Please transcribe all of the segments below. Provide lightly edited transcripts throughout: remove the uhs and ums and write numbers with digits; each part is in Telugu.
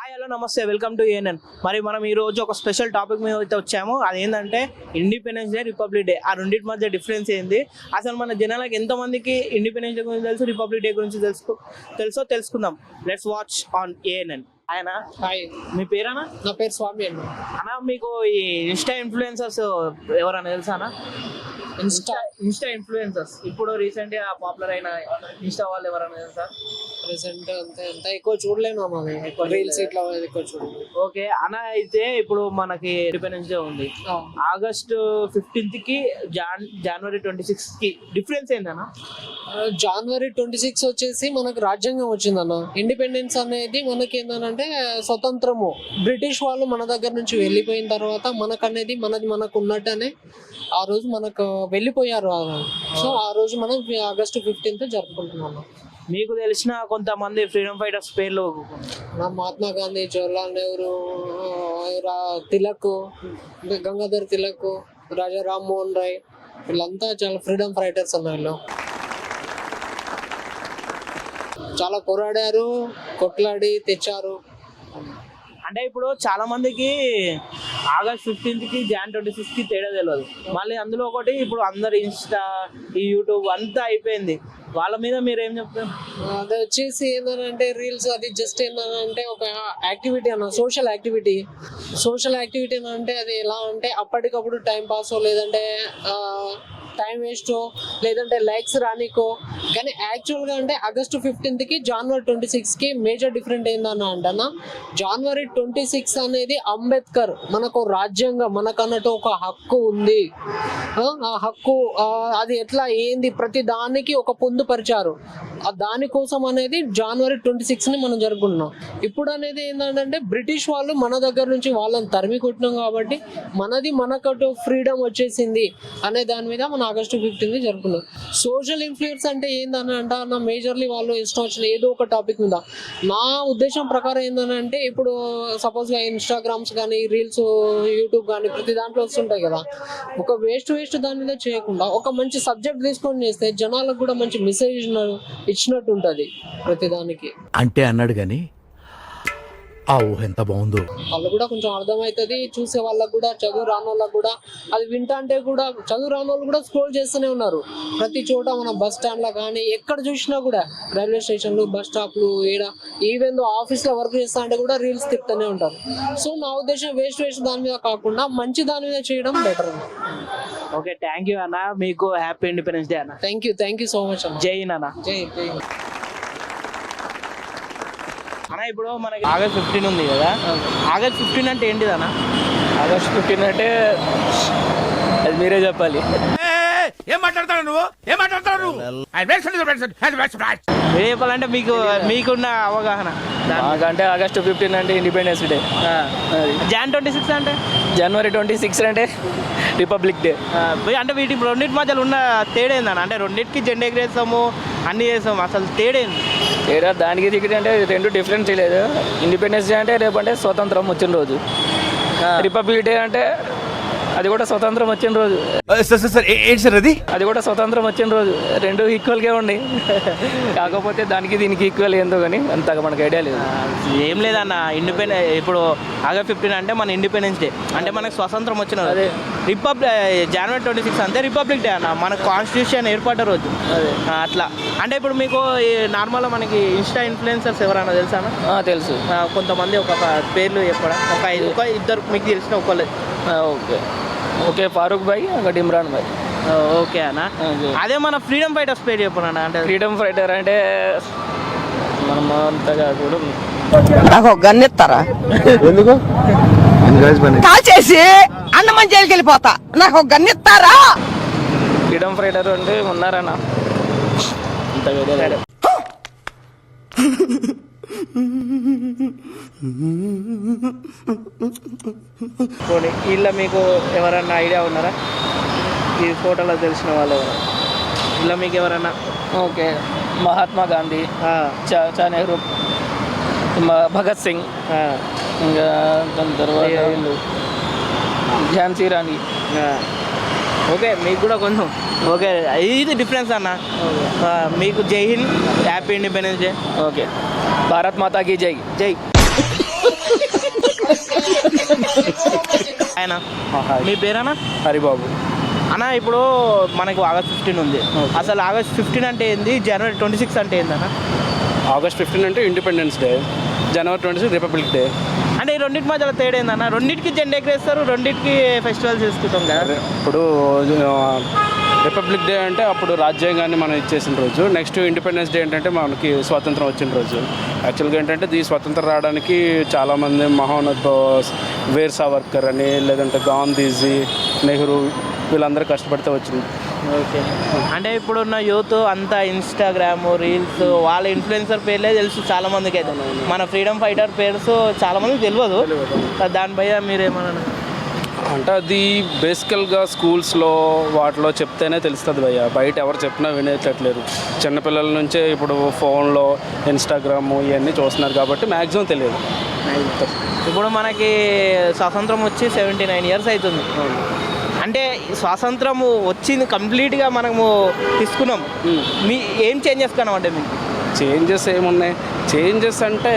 హాయ్ హలో నమస్తే వెల్కమ్ టు ఏఎన్ఎన్. మరి మనం ఈ రోజు ఒక స్పెషల్ టాపిక్ మీద అయితే వచ్చాము. అదేంటంటే ఇండిపెండెన్స్ డే, రిపబ్లిక్ డే. ఆ రెండింటి మధ్య డిఫరెన్స్ ఏంది, అసలు మన జనాలకు ఎంతమందికి ఇండిపెండెన్స్ డే గురించి తెలుసు, రిపబ్లిక్ డే గురించి తెలుసో తెలుసుకుందాం. Let's watch on ANN. ఆయన హాయ్, మీ పేరేనా? నా పేరు స్వామి అండి. అన్నా మీకు ఈ ఇన్స్టా ఇన్ఫ్లుయెన్సర్స్ ఎవరైనా తెలుసానా? ఇన్స్టా ఇన్ఫ్లుయెన్సర్స్ ఇప్పుడు రీసెంట్ గా పాపులర్ అయిన ఇన్స్టా వాళ్ళు ఎవరైనా తెలుసా? ప్రెసెంట్ అంత ఎక్కువ చూడలేను అన్నది, రీల్స్ ఇట్లా ఎక్కువ చూడలేదు. ఓకే అన్న, అయితే ఇప్పుడు మనకి ఇండిపెండెన్స్ డే ఉంది. ఆగస్టు 15th కి జనవరి 26 కి డిఫరెన్స్ ఏంటన్నా? జనవరి 26 వచ్చేసి మనకు రాజ్యాంగం వచ్చిందన్న. ఇండిపెండెన్స్ అనేది మనకి ఏంటంటే స్వతంత్రము. బ్రిటిష్ వాళ్ళు మన దగ్గర నుంచి వెళ్ళిపోయిన తర్వాత మనకు అనేది మనకు ఉన్నట్టనే ఆ రోజు మనకు వెళ్ళిపోయారు. సో ఆ రోజు మనం ఆగస్టు 15th జరుపుకుంటున్నాము. మీకు తెలిసిన కొంతమంది ఫ్రీడమ్ ఫైటర్స్ పేర్లు? మహాత్మా గాంధీ, జవహర్లాల్ నెహ్రూ, తిలక్, గంగాధర్ తిలక్, రాజా రామ్మోహన్ రాయ్, వీళ్ళంతా చాలా ఫ్రీడమ్ ఫైటర్స్ అన్నారు. చాలా పోరాడారు, కొట్లాడి తెచ్చారు. అంటే ఇప్పుడు చాలా మందికి ఆగస్ట్ 15th కి Jan 26 కి తేడా తెలియదు. మళ్ళీ అందులో ఒకటి ఇప్పుడు అందరు ఇన్స్టా, ఈ యూట్యూబ్ అంతా అయిపోయింది. వాళ్ళ మీద మీరు ఏం చెప్తారు? అది వచ్చేసి ఏంటంటే రీల్స్, అది జస్ట్ ఏంటంటే ఒక యాక్టివిటీ అన్న, సోషల్ యాక్టివిటీ అంటే అది ఎలా అంటే అప్పటికప్పుడు టైం పాస్, లేదంటే టైం వేస్ట్, లేదంటే లైక్స్ రానికో. కానీ యాక్చువల్గా అంటే ఆగస్టు 15th కి జనవరి 26 కి మేజర్ డిఫరెంట్ ఏందన్నా అంటన్నా, జనవరి 26 అనేది అంబేద్కర్ మనకు రాజ్యాంగం, మనకన్నట్టు ఒక హక్కు ఉంది. ఆ హక్కు అది ఎట్లా ఏంది ప్రతి దానికి ఒక పొందుపరిచారు. దానికోసం అనేది జనవరి 26 ని మనం జరుపుకుంటున్నాం. ఇప్పుడు అనేది ఏంటంటే బ్రిటిష్ వాళ్ళు మన దగ్గర నుంచి వాళ్ళని తరిమి కొట్టినాం కాబట్టి మనకటు ఫ్రీడమ్ వచ్చేసింది అనే దాని మీద మనం ఆగస్టు 15 జరుపుకున్నాం. సోషల్ ఇన్ఫ్లుయెన్స్ అంటే ఏందని అంటే మేజర్లీ వాళ్ళు ఇష్టం వచ్చిన ఏదో ఒక టాపిక్ మీద. నా ఉద్దేశం ప్రకారం ఏంటంటే ఇప్పుడు సపోజ్గా ఇన్స్టాగ్రామ్స్ కానీ, రీల్స్, యూట్యూబ్ కానీ ప్రతి దాంట్లో వస్తుంటాయి కదా. ఒక వేస్ట్ దాని మీద చేయకుండా ఒక మంచి సబ్జెక్ట్ తీసుకొని చేస్తే జనాలకు కూడా మంచి మెసేజ్ ఇచ్చినట్టు ఉంటుంది ప్రతిదానికి. అంటే అన్నాడు కానీ ఆ ఊహ ఎంత బాగుందో. వాళ్ళు కూడా కొంచెం అర్థమవుతుంది, చూసే వాళ్ళకు కూడా, చదువు రాని వాళ్ళకు కూడా. అది వింటా అంటే కూడా చదువు రాని వాళ్ళు కూడా స్క్రోల్ చేస్తూనే ఉన్నారు. ప్రతి చోట మన బస్ స్టాండ్లో కానీ ఎక్కడ చూసినా కూడా, రైల్వే స్టేషన్లు, బస్ స్టాప్లు, ఈవెన్ ఆఫీస్లో వర్క్ చేస్తా అంటే కూడా రీల్స్ తిప్పుతూనే ఉంటారు. సో నా ఉద్దేశం వేస్ట్ దాని మీద కాకుండా మంచి దాని మీద చేయడం బెటర్. ఓకే, థ్యాంక్ యూ అన్న. మీకు హ్యాపీ ఇండిపెండెన్స్ డే అన్న. థ్యాంక్ యూ సో మచ్ అన్న. జై హింద్ అన్న. జై. అన్న, ఇప్పుడు మనకి ఆగస్ట్ 15 ఉంది కదా. ఆగస్ట్ 15 అంటే ఏంటిది అన్న? ఆగస్ట్ 15 అంటే అది మీరే చెప్పాలి. ఏం మాట్లాడతాడు నువ్వు? మీరే చెప్పాలంటే మీకున్న అవగాహన. మాకంటే ఆగస్ట్ 15 అంటే ఇండిపెండెన్స్ డే. Jan 26 అంటే? జనవరి 26 అంటే రిపబ్లిక్ డే. అంటే వీటి రెండింటి మధ్యలో ఉన్న తేడా ఏందన్న? అంటే రెండింటికి జెండా ఎగరేస్తాము, అన్ని చేస్తాము, అసలు తేడా ఏంది? తేడా దానికి దిగి అంటే రెండు డిఫరెన్స్ లేదు. ఇండిపెండెన్స్ డే అంటే రేపు అంటే స్వతంత్రం వచ్చిన రోజు. రిపబ్లిక్ డే అంటే అది కూడా స్వతంత్రం వచ్చిన రోజు. ఏంటి సార్ అది? అది కూడా స్వతంత్రం వచ్చిన రోజు. రెండు ఈక్వల్గా ఉన్నాయి. కాకపోతే దానికి దీనికి ఈక్వల్ ఏందో కానీ అంతగా మనకు ఐడియా లేదు. ఏం లేదన్న, ఇప్పుడు ఆగస్ట్ 15 అంటే మన ఇండిపెండెన్స్ డే, అంటే మనకు స్వతంత్రం వచ్చిన రోజు. జనవరి 26 అంటే రిపబ్లిక్ డే అన్న, మన కాన్స్టిట్యూషన్ ఏర్పడ్డ రోజు. అట్లా అంటే ఇప్పుడు మీకు నార్మల్గా మనకి ఇన్స్టా ఇన్ఫ్లుయెన్సర్స్ ఎవరైనా తెలుసా? తెలుసు. కొంతమంది ఒక పేర్లు చెప్పడం, ఒక ఇద్దరు మీకు తెలిసిన ఒకళ్ళు. ఓకే, ఫారూక్ భాయ్, ఒకటి ఇమ్రాన్ భాయ్. ఓకే అన్న. అదే మన ఫ్రీడమ్ ఫైటర్స్ పేరు చెప్పనా? అంటే ఫ్రీడమ్ ఫైటర్ అంటే మనం అంతగా కూడా నాకు ఒక గన్ ఇస్తారా? ఎందుకు? కాల్ చేసి అన్నమని జైలుకి వెళ్ళిపోతా. నాకు ఒక గన్ ఇస్తారా? ఫ్రీడమ్ ఫైటర్ అంటే ఉన్నారన్న, అంతగా ఐడియా లేదు. వీళ్ళ మీకు ఎవరన్నా ఐడియా ఉన్నారా? ఈ ఫోటోలో తెలిసిన వాళ్ళు ఎవరు? ఇలా మీకు ఎవరన్నా? ఓకే, మహాత్మా గాంధీ, నెహ్రూ, భగత్ సింగ్, ఇంకా దాని తర్వాత ఝాన్సీ రాణి. ఓకే, మీకు కూడా కొంచెం ఓకే, ఇది డిఫరెన్స్ అన్న. మీకు జై హింద్, happy independence day. Okay, Bharat మాతా కీ జై. జై. ఆయన మీ పేరేనా? హరిబాబు. అన్న ఇప్పుడు మనకు ఆగస్ట్ 15 ఉంది. అసలు ఆగస్ట్ 15 అంటే ఏంది, జనవరి 26 అంటే ఏందన్న? ఆగస్ట్ 15 అంటే ఇండిపెండెన్స్ డే, జనవరి 26 రిపబ్లిక్ డే. అంటే ఈ రెండింటి మధ్యలో తేడా ఏందన్న? రెండింటికి జెండా ఎగరేస్తారు, రెండింటికి ఫెస్టివల్స్ చేసుకుంటాం కదా. ఇప్పుడు రిపబ్లిక్ డే అంటే అప్పుడు రాజ్యాంగాన్ని మనం ఇచ్చేసిన రోజు. నెక్స్ట్ ఇండిపెండెన్స్ డే ఏంటంటే మనకి స్వాతంత్రం వచ్చిన రోజు. యాక్చువల్గా ఏంటంటే ఈ స్వతంత్రం రావడానికి చాలామంది మహోన్నత వీర్ సావర్కర్ అని, లేదంటే గాంధీజీ, నెహ్రూ వీళ్ళందరూ కష్టపడితే వచ్చింది. ఓకే. అంటే ఇప్పుడున్న యూత్ అంతా ఇన్స్టాగ్రామ్, రీల్స్, వాళ్ళ ఇన్ఫ్లుయెన్సర్ పేర్లే తెలుసు చాలా మందికి అయితే. మన ఫ్రీడమ్ ఫైటర్ పేర్స్ చాలా మందికి తెలియదు. దానిపై మీరేమన్నా? అంటే అది బేసికల్గా స్కూల్స్లో వాటిలో చెప్తేనే తెలుస్తుంది భయ్య. బయట ఎవరు చెప్పినా వినేటట్లేరు. చిన్నపిల్లల నుంచే ఇప్పుడు ఫోన్లో ఇన్స్టాగ్రామ్ ఇవన్నీ చూస్తున్నారు కాబట్టి మ్యాక్సిమం తెలియదు. ఇప్పుడు మనకి స్వాతంత్రం వచ్చి 79 ఇయర్స్ అవుతుంది. అంటే స్వాతంత్రం వచ్చింది కంప్లీట్గా మనము తీసుకున్నాం. మీ ఏం చేంజెస్ కనవంటే మీకు? చేంజెస్ ఏమున్నాయి? చేంజెస్ అంటే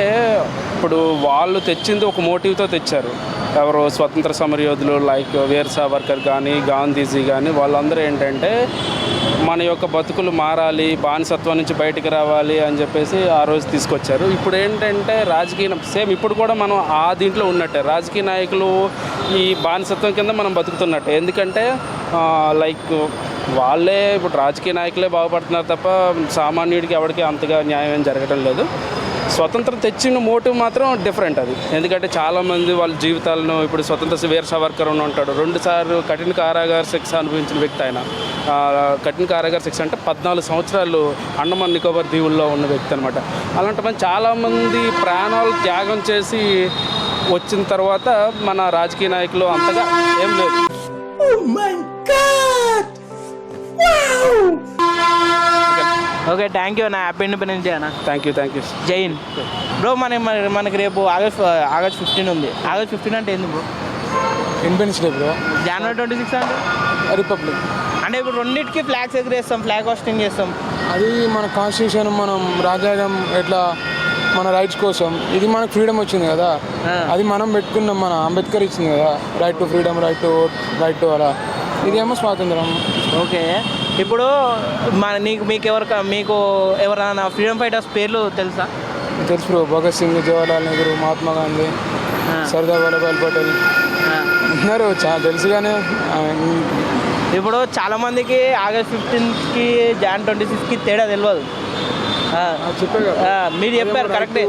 ఇప్పుడు వాళ్ళు తెచ్చింది ఒక మోటివ్తో తెచ్చారు. ఎవరు స్వతంత్ర సమరయోధులు లైక్ వీర్ సావర్కర్ కానీ, గాంధీజీ కానీ, వాళ్ళందరూ ఏంటంటే మన యొక్క బతుకులు మారాలి, బానిసత్వం నుంచి బయటికి రావాలి అని చెప్పేసి ఆ రోజు తీసుకొచ్చారు. ఇప్పుడు ఏంటంటే రాజకీయ సేమ్ ఇప్పుడు కూడా మనం ఆ దీంట్లో ఉన్నట్టే, రాజకీయ నాయకులు ఈ బానిసత్వం కింద మనం బతుకుతున్నట్టే. ఎందుకంటే లైక్ వాళ్ళే ఇప్పుడు రాజకీయ నాయకులే బాగుపడుతున్నారు తప్ప సామాన్యుడికి ఎవరికి అంతగా న్యాయం ఏం జరగడం లేదు. స్వతంత్రం తెచ్చిన మోటివ్ మాత్రం డిఫరెంట్ అది. ఎందుకంటే చాలామంది వాళ్ళ జీవితాలను ఇప్పుడు స్వతంత్ర వీర్ సావర్కర్ అని ఉంటాడు, 2 సార్లు కఠిన కారాగార శిక్ష అనుభవించిన వ్యక్తి ఆయన. కఠిన కారాగార శిక్ష అంటే 14 సంవత్సరాలు అండమాన్ నికోబార్ దీవుల్లో ఉన్న వ్యక్తి అనమాట. అలాంటి మంది చాలామంది ప్రాణాలు త్యాగం చేసి వచ్చిన తర్వాత మన రాజకీయ నాయకులు అంతగా ఏం లేదు. ఓకే, థ్యాంక్ యూ అన్న. హ్యాపీ ఇండిపెండెన్స్ డే అన్న. Thank you. జై హింద్ బ్రో. మనకి రేపు ఆగస్ట్ 15 ఉంది. ఆగస్ట్ 15 అంటే ఏంది బ్రో? Independence day bro. జనవరి 26 అంటే రిపబ్లిక్. అంటే ఇప్పుడు రెండింటికి ఫ్లాగ్స్ ఎగరేస్తాం, ఫ్లాగ్ హోస్టింగ్ చేస్తాం. అది మన కాన్స్టిట్యూషన్, మనం రాజ్యాంగం ఎట్లా మన రైట్స్ కోసం, ఇది మనకు ఫ్రీడమ్ వచ్చింది కదా, అది మనం పెట్టుకున్నాం, మన అంబేద్కర్ ఇచ్చింది కదా, right to freedom, right to vote, right to అలా. ఇదేమో స్వాతంత్రం. ఓకే. ఇప్పుడు మీకు ఎవరైనా ఫ్రీడమ్ ఫైటర్స్ పేర్లు తెలుసా? తెలుసు బ్రో. భగత్ సింగ్, జవహర్లాల్ నెహ్రూ, మహాత్మా గాంధీ, సర్దార్ వల్లభాయ్ పటేల్ ఉన్నారు, చాలా తెలుసుగానే. ఇప్పుడు చాలామందికి ఆగస్ట్ 15కి జాన్ 26కి తేడా తెలియదు. మీరు చెప్పారు కరెక్టే.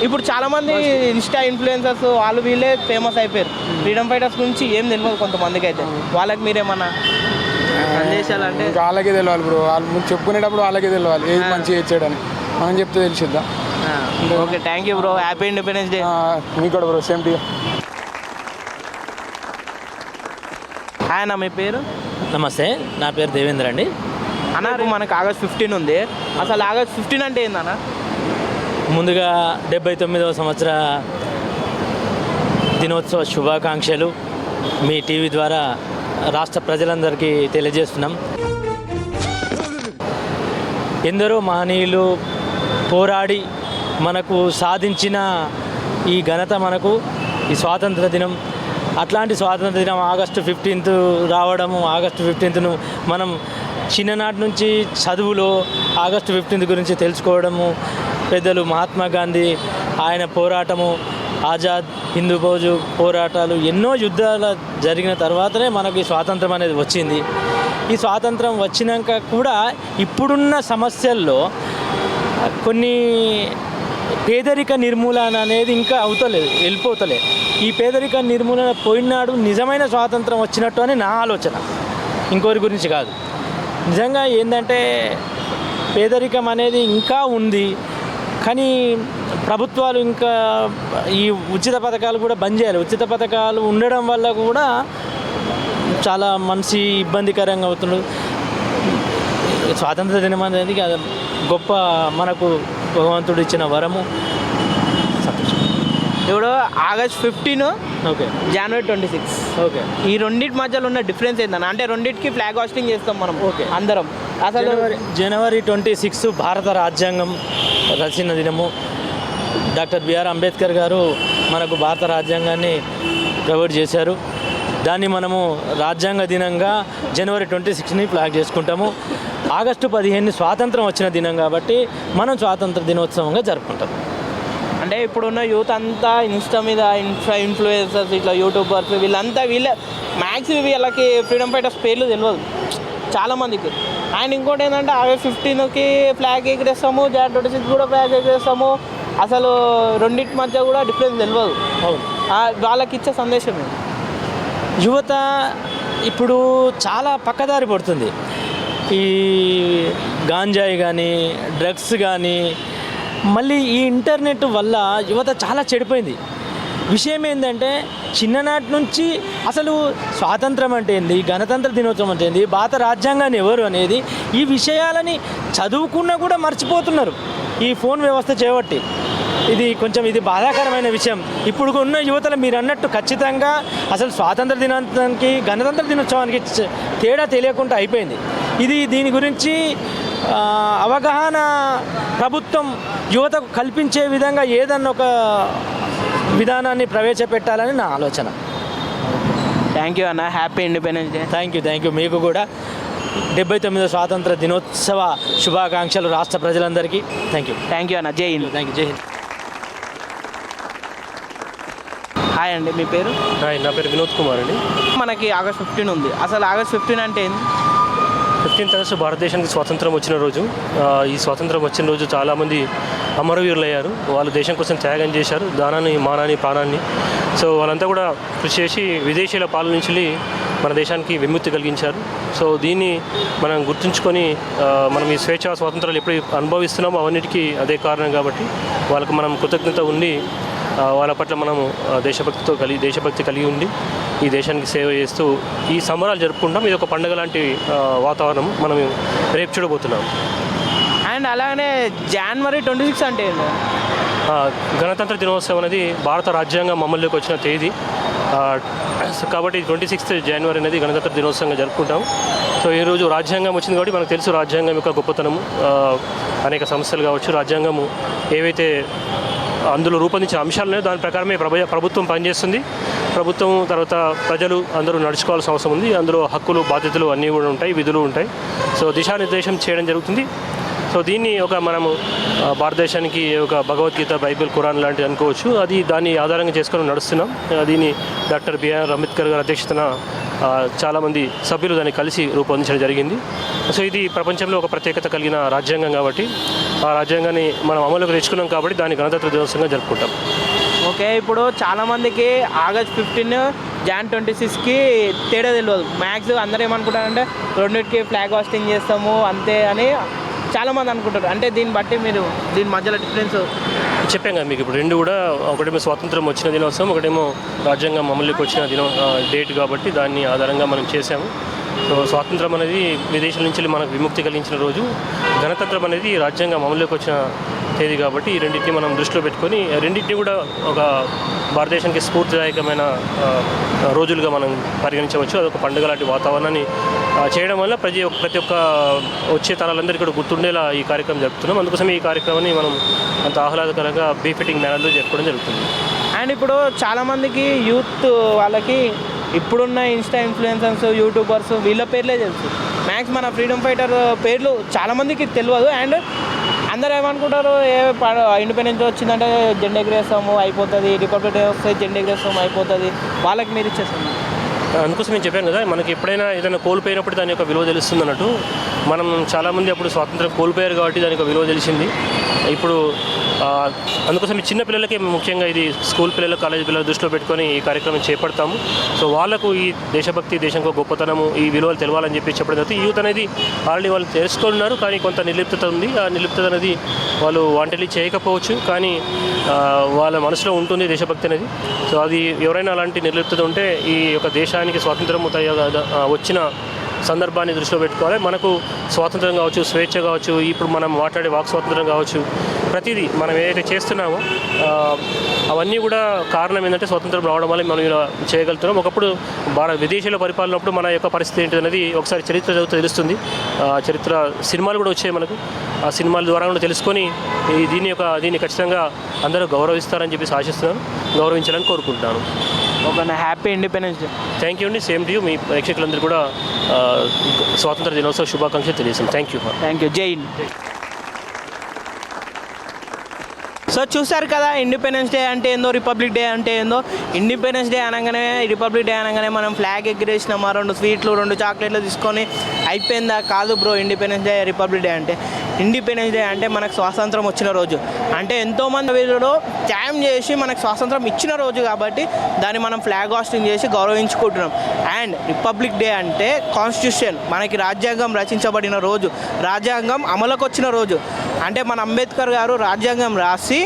ఇప్పుడు చాలా మంది ఇన్స్టా ఇన్ఫ్లుయెన్సర్స్ వాళ్ళు వీళ్ళే ఫేమస్ అయిపోయారు. ఫ్రీడమ్ ఫైటర్స్ గురించి ఏం తెలియదు కొంతమందికి అయితే. వాళ్ళకి మీరేమన్నా సందేశాలు అంటే? ఇంకా వాళ్ళకే తెలియాలి బ్రో. వాళ్ళు చెప్పుకునేటప్పుడు వాళ్ళకే తెలియాలి ఏది మంచిగా ఇచ్చాడని. మనం చెప్తే తెలిసిద్దాం. Okay, thank you bro. Happy independence day. మీకు కూడా bro, same to you. Hi అన్న, మీ పేరు? నమస్తే, నా పేరు దేవేంద్ర అండి. అన్న, మనకు ఆగస్ట్ 15 ఉంది. అసలు ఆగస్ట్ 15 అంటే ఏందన్న? ముందుగా 79వ సంవత్సర దినోత్సవ శుభాకాంక్షలు మీ టీవీ ద్వారా రాష్ట్ర ప్రజలందరికీ తెలియజేస్తున్నాం. ఎందరో మహనీయులు పోరాడి మనకు సాధించిన ఈ ఘనత, మనకు ఈ స్వాతంత్ర దినం, అట్లాంటి స్వాతంత్ర దినం ఆగస్టు 15 రావడము, ఆగస్టు 15ను మనం చిన్ననాటి నుంచి చదువులో ఆగస్టు 15 గురించి తెలుసుకోవడము, పెద్దలు మహాత్మా గాంధీ ఆయన పోరాటము, ఆజాద్ హిందూ ఫౌజు పోరాటాలు, ఎన్నో యుద్ధాలు జరిగిన తర్వాతనే మనకు ఈ స్వాతంత్రం అనేది వచ్చింది. ఈ స్వాతంత్రం వచ్చినాక కూడా ఇప్పుడున్న సమస్యల్లో కొన్ని పేదరిక నిర్మూలన అనేది ఇంకా అవుతలేదు, వెళ్ళిపోతలేదు. ఈ పేదరిక నిర్మూలన పోయినాడు నిజమైన స్వాతంత్రం వచ్చినట్టు అని నా ఆలోచన, ఇంకోరి గురించి కాదు. నిజంగా ఏంటంటే పేదరికం అనేది ఇంకా ఉంది, కానీ ప్రభుత్వాలు ఇంకా ఈ ఉచిత పథకాలు కూడా బంద్ చేయాలి. ఉచిత పథకాలు ఉండడం వల్ల కూడా చాలా మనిషి ఇబ్బందికరంగా అవుతుంది. స్వాతంత్ర దినం అనేది గొప్ప మనకు భగవంతుడు ఇచ్చిన వరము. ఇప్పుడు ఆగస్ట్ 15, ఓకే, జనవరి 26. ఓకే, ఈ రెండింటి మధ్యలో ఉన్న డిఫరెన్స్ ఏంటన్నా? అంటే రెండింటికి ఫ్లాగ్ హోస్టింగ్ చేస్తాం మనం. ఓకే, అందరం. అసలు జనవరి 26 భారత రాజ్యాంగం రచన దినము. డాక్టర్ బిఆర్ అంబేద్కర్ గారు మనకు భారత రాజ్యాంగాన్ని ప్రొవైడ్ చేశారు. దాన్ని మనము రాజ్యాంగ దినంగా జనవరి 26ని ఫ్లాగ్ చేసుకుంటాము. ఆగస్టు 15 స్వాతంత్రం వచ్చిన దినం కాబట్టి మనం స్వాతంత్ర దినోత్సవంగా జరుపుకుంటాం. అంటే ఇప్పుడున్న యూత్ అంతా ఇన్స్టా మీద ఇన్ఫ్లుయెన్సర్స్ ఇట్లా యూట్యూబర్స్ వీళ్ళ మ్యాక్సిమం వీళ్ళకి ఫ్రీడమ్ ఫైటర్స్ పేర్లు తెలియదు చాలామందికి. అండ్ ఇంకోటి ఏంటంటే ఆగస్ట్ 15కి ఫ్లాగ్ ఎగిరేస్తాము, జాన్ 26 కూడా ఫ్లాగ్ ఎగిరేస్తాము. అసలు రెండింటి మధ్య కూడా డిఫరెన్స్ తెలియదు. వాళ్ళకి ఇచ్చే సందేశం ఏంటి? యువత ఇప్పుడు చాలా పక్కదారి పడుతుంది. ఈ గాంజాయి కానీ డ్రగ్స్ కానీ మళ్ళీ ఈ ఇంటర్నెట్ వల్ల యువత చాలా చెడిపోయింది. విషయం ఏంటంటే చిన్ననాటి నుంచి అసలు స్వాతంత్రం అంటే ఏంది, గణతంత్ర దినోత్సవం అంటే ఏంది, భారత రాజ్యాంగాన్ని ఎవరు అనేది ఈ విషయాలని చదువుకున్నా కూడా మర్చిపోతున్నారు ఈ ఫోన్ వ్యవస్థ చేపట్టి. ఇది బాధాకరమైన విషయం. ఇప్పుడు ఉన్న యువతలు మీరు అన్నట్టు ఖచ్చితంగా అసలు స్వాతంత్ర దినోత్సవానికి గణతంత్ర దినోత్సవానికి తేడా తెలియకుండా అయిపోయింది. దీని గురించి అవగాహన ప్రభుత్వం యువతకు కల్పించే విధంగా ఏదన్నా ఒక విధానాన్ని ప్రవేశపెట్టాలని నా ఆలోచన. థ్యాంక్ యూ అన్న. Happy independence day. Thank you. మీకు కూడా 79వ స్వాతంత్ర దినోత్సవ శుభాకాంక్షలు రాష్ట్ర ప్రజలందరికీ. థ్యాంక్ యూ అన్న. జై హింద్. జై హింద్. హాయ్ అండి, మీ పేరు? నా పేరు వినోద్ కుమార్ అండి. మనకి ఆగస్ట్ 15 ఉంది. అసలు ఆగస్ట్ 15 అంటే ఏంది? 15th ఆగస్టు భారతదేశానికి స్వాతంత్రం వచ్చిన రోజు. ఈ స్వాతంత్రం వచ్చిన రోజు చాలామంది అమరవీరులు అయ్యారు. వాళ్ళు దేశం కోసం త్యాగం చేశారు, దానాన్ని, మానాన్ని, ప్రాణాన్ని. సో వాళ్ళంతా కూడా కృషి చేసి విదేశీయుల పాలన నుంచి మన దేశానికి విముక్తి కలిగించారు. సో దీన్ని మనం గుర్తుంచుకొని మనం ఈ స్వేచ్ఛ స్వాతంత్రాలు ఎప్పుడు అనుభవిస్తున్నామో అవన్నిటికీ అదే కారణం కాబట్టి వాళ్ళకు మనం కృతజ్ఞత ఉండి వాళ్ళ పట్ల మనము దేశభక్తి కలిగి ఉండి ఈ దేశానికి సేవ చేస్తూ ఈ సంబరాలు జరుపుకుంటాం. ఇది ఒక పండుగ లాంటి వాతావరణం మనం రేపు చూడబోతున్నాం. అండ్ అలానే జనవరి 26 అంటే ఏంటి? గణతంత్ర దినోత్సవం అనేది భారత రాజ్యాంగం అమల్లోకి వచ్చిన తేదీ కాబట్టి 26th జనవరి అనేది గణతంత్ర దినోత్సవంగా జరుపుకుంటాం. సో ఈరోజు రాజ్యాంగం వచ్చింది కాబట్టి మనకు తెలుసు రాజ్యాంగం యొక్క గొప్పతనము. అనేక సమస్యలు కావచ్చు, రాజ్యాంగము ఏవైతే అందులో రూపొందించిన అంశాలనే దాని ప్రకారమే ప్రభుత్వం పనిచేస్తుంది. ప్రభుత్వం తర్వాత ప్రజలు అందరూ నడుచుకోవాల్సిన అవసరం ఉంది. అందులో హక్కులు, బాధ్యతలు అన్నీ కూడా ఉంటాయి, విధులు ఉంటాయి. సో దిశానిర్దేశం చేయడం జరుగుతుంది. సో దీన్ని మనము భారతదేశానికి ఒక భగవద్గీత, బైబిల్, ఖురాన్ లాంటిది అనుకోవచ్చు. దాన్ని ఆధారంగా చేసుకొని నడుస్తున్నాం. దీన్ని డాక్టర్ బిఆర్ అంబేద్కర్ గారి అధ్యక్షతన చాలామంది సభ్యులు దాన్ని కలిసి రూపొందించడం జరిగింది. సో ఇది ప్రపంచంలో ఒక ప్రత్యేకత కలిగిన రాజ్యాంగం కాబట్టి ఆ రాజ్యాంగాన్ని మనం అమలులోకి తెచ్చుకున్నాం కాబట్టి దాన్ని గణతంత్ర దినోత్సవంగా జరుపుకుంటాం. ఓకే, ఇప్పుడు చాలామందికి ఆగస్ట్ 15 జాన్ 26కి తేడా తెలియదు. మ్యాక్స్ అందరూ ఏమనుకుంటారంటే రెండింటికి ఫ్లాగ్ హాస్టింగ్ చేస్తాము అంతే అని చాలామంది అనుకుంటారు. అంటే దీన్ని బట్టి మీరు దీని మధ్యలో డిఫరెన్స్ చెప్పాం కదా మీకు. ఇప్పుడు రెండు కూడా, ఒకటేమో స్వాతంత్రం వచ్చిన దినోత్సవం, ఒకటేమో రాజ్యాంగం అమలులోకి వచ్చిన డేట్ కాబట్టి దాన్ని ఆధారంగా మనం చేసాము. సో స్వాతంత్రం అనేది విదేశాల నుంచి మనకు విముక్తి కలిగించిన రోజు, గణతంత్రం అనేది రాజ్యాంగం అమలులోకి వచ్చిన తేదీ కాబట్టి ఈ రెండింటిని మనం దృష్టిలో పెట్టుకొని రెండింటిని కూడా ఒక భారతదేశానికి స్ఫూర్తిదాయకమైన రోజులుగా మనం పరిగణించవచ్చు. అదొక పండుగ లాంటి వాతావరణాన్ని చేయడం వల్ల ప్రతి ఒక్క వచ్చే తరాలందరికీ కూడా గుర్తుండేలా ఈ కార్యక్రమం జరుపుతున్నాం. అందుకోసం ఈ కార్యక్రమాన్ని మనం అంత ఆహ్లాదకరంగా బీఫిటింగ్ మేనర్లో జరుపుకోవడం జరుగుతుంది. అండ్ ఇప్పుడు చాలామందికి యూత్ వాళ్ళకి ఇప్పుడున్న ఇన్స్టా ఇన్ఫ్లుయెన్సర్స్, యూట్యూబర్స్ వీళ్ళ పేర్లే తెలుసు. మ్యాక్స్ మన ఫ్రీడమ్ ఫైటర్ పేర్లు చాలామందికి తెలియదు. అండ్ అందరూ ఏమనుకుంటారు, ఇండిపెండెన్స్ వచ్చిందంటే జెండా ఎగరేస్తాము అయిపోతుంది, రిపబ్లిక్ డే వస్తే జెండా ఎగరేస్తాము అయిపోతుంది, వాళ్ళకి మీరు ఇచ్చేస్తాము. అందుకోసం నేను చెప్పాను కదా, మనకి ఎప్పుడైనా ఏదైనా కోల్పోయినప్పుడు దాని యొక్క విలువ తెలుస్తుంది అన్నట్టు. మనం చాలామంది అప్పుడు స్వాతంత్రం కోల్పోయారు కాబట్టి దాని యొక్క విలువ తెలిసింది. ఇప్పుడు అందుకోసం ఈ చిన్న పిల్లలకి ముఖ్యంగా ఇది స్కూల్ పిల్లలు, కాలేజీ పిల్లలు దృష్టిలో పెట్టుకొని ఈ కార్యక్రమం చేపడతాము. సో వాళ్ళకు ఈ దేశభక్తి, దేశంకు గొప్పతనము, ఈ విలువలు తెలవాలని చెప్పి చెప్పడం జరుగుతుంది. ఈ యూత్ అనేది ఆల్రెడీ వాళ్ళు తెలుసుకున్నారు, కానీ కొంత నిర్లిప్తత ఉంది. ఆ నిర్లిప్తత అనేది వాళ్ళు వాంటెడ్లీ చేయకపోవచ్చు, కానీ వాళ్ళ మనసులో ఉంటుంది దేశభక్తి అనేది. సో అది ఎవరైనా అలాంటి నిర్లిప్తత ఉంటే ఈ యొక్క దేశానికి స్వాతంత్రం వచ్చిన సందర్భాన్ని దృష్టిలో పెట్టుకోవాలి. మనకు స్వాతంత్రం కావచ్చు, స్వేచ్ఛ కావచ్చు, ఇప్పుడు మనం మాట్లాడే వాక్ స్వాతంత్రం కావచ్చు, ప్రతిదీ మనం ఏదైతే చేస్తున్నామో అవన్నీ కూడా కారణం ఏంటంటే స్వాతంత్రం రావడం వల్ల మనం ఇలా చేయగలుగుతున్నాం. ఒకప్పుడు విదేశీయుల పరిపాలనప్పుడు మన యొక్క పరిస్థితి ఏంటి అనేది ఒకసారి చరిత్ర చదివితే తెలుస్తుంది. చరిత్ర సినిమాలు కూడా వచ్చాయి మనకు. ఆ సినిమాల ద్వారా కూడా తెలుసుకొని దీన్ని ఖచ్చితంగా అందరూ గౌరవిస్తారని చెప్పేసి ఆశిస్తున్నాను, గౌరవించాలని కోరుకుంటున్నాను. ఒక happy independence day. Thank you అండి. Same to you. మీ ప్రేక్షకులందరూ కూడా స్వాతంత్ర దినోత్సవ శుభాకాంక్షలు తెలియజేస్తాను. Thank you. Thank you. జై హింద్. సో చూసారు కదా ఇండిపెండెన్స్ డే అంటే ఏందో, రిపబ్లిక్ డే అంటే ఏందో. ఇండిపెండెన్స్ డే అనగానే, రిపబ్లిక్ డే అనగానే మనం ఫ్లాగ్ ఎగిరేసినామా, 2 స్వీట్లు 2 చాక్లెట్లు తీసుకొని అయిపోయిందా? కాదు bro. Independence day, republic day అంటే, ఇండిపెండెన్స్ డే అంటే మనకు స్వాతంత్రం వచ్చిన రోజు. అంటే ఎంతోమంది వీళ్ళు త్యాగం చేసి మనకు స్వాతంత్రం ఇచ్చిన రోజు కాబట్టి దాన్ని మనం ఫ్లాగ్ హాస్టింగ్ చేసి గౌరవించుకుంటున్నాం. అండ్ రిపబ్లిక్ డే అంటే కాన్స్టిట్యూషన్, మనకి రాజ్యాంగం రచించబడిన రోజు, రాజ్యాంగం అమలుకు వచ్చిన రోజు. అంటే మన అంబేద్కర్ గారు రాజ్యాంగం రాసి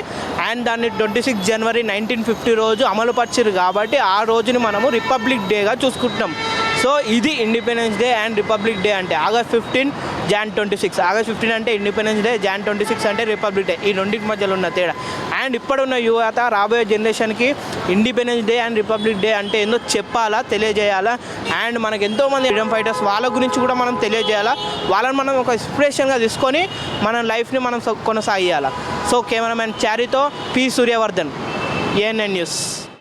అండ్ దాన్ని 26 జనవరి 1950 రోజు అమలుపరిచారు కాబట్టి ఆ రోజుని మనము రిపబ్లిక్ డేగా చూసుకుంటున్నాం. సో ఇది independence day and republic day అంటే. August 15 Jan 26. ఆగస్ట్ 15 అంటే ఇండిపెండెన్స్ డే, Jan 26 అంటే రిపబ్లిక్ డే. ఈ రెండింటి మధ్యలో ఉన్న తేడా. అండ్ ఇప్పుడున్న యువత రాబోయే జనరేషన్కి independence day and republic day అంటే ఏందో చెప్పాలా, తెలియజేయాలా. అండ్ మనకు ఎంతోమంది ఫ్రీడమ్ ఫైటర్స్, వాళ్ళ గురించి కూడా మనం తెలియజేయాలా. వాళ్ళని మనం ఒక ఇన్స్పిరేషన్గా తీసుకొని మన లైఫ్ని మనం కొనసాగియాలి. సో కెమెరామెన్ చారితో పి. Suryavardhan, ANN news.